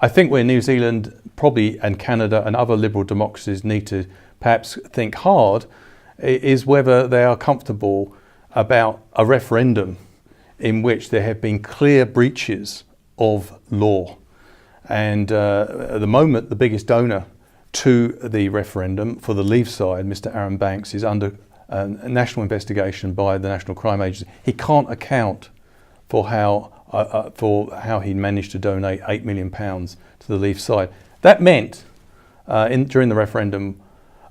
I think where New Zealand probably and Canada and other liberal democracies need to perhaps think hard is whether they are comfortable about a referendum in which there have been clear breaches of law. And at the moment, the biggest donor to the referendum for the Leave side, Mr. Aaron Banks, is under a national investigation by the National Crime Agency. He can't account for how he managed to donate £8 million to the Leave side. That meant, during the referendum,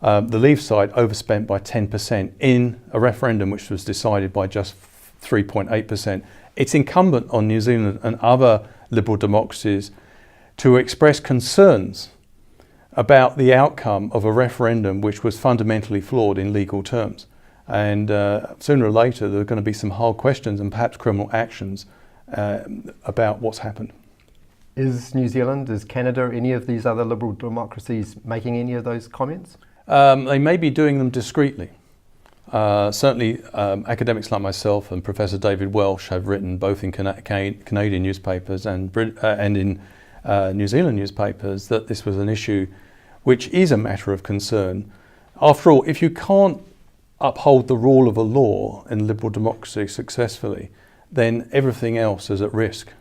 the Leave side overspent by 10% in a referendum which was decided by just 3.8%. It's incumbent on New Zealand and other liberal democracies to express concerns about the outcome of a referendum which was fundamentally flawed in legal terms. And sooner or later there are going to be some hard questions and perhaps criminal actions about what's happened. Is New Zealand, is Canada, any of these other liberal democracies making any of those comments? They may be doing them discreetly. Certainly academics like myself and Professor David Welsh have written both in Canadian newspapers and in New Zealand newspapers that this was an issue which is a matter of concern. After all, if you can't uphold the rule of a law in liberal democracy successfully, then everything else is at risk.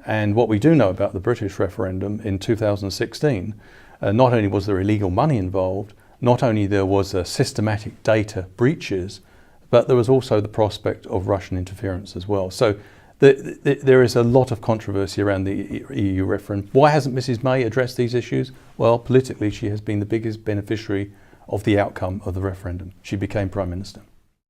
And what we do know about the British referendum in 2016, not only was there illegal money involved, not only there was systematic data breaches, but there was also the prospect of Russian interference as well. So there is a lot of controversy around the EU referendum. Why hasn't Mrs May addressed these issues? Well, politically, she has been the biggest beneficiary of the outcome of the referendum. She became Prime Minister.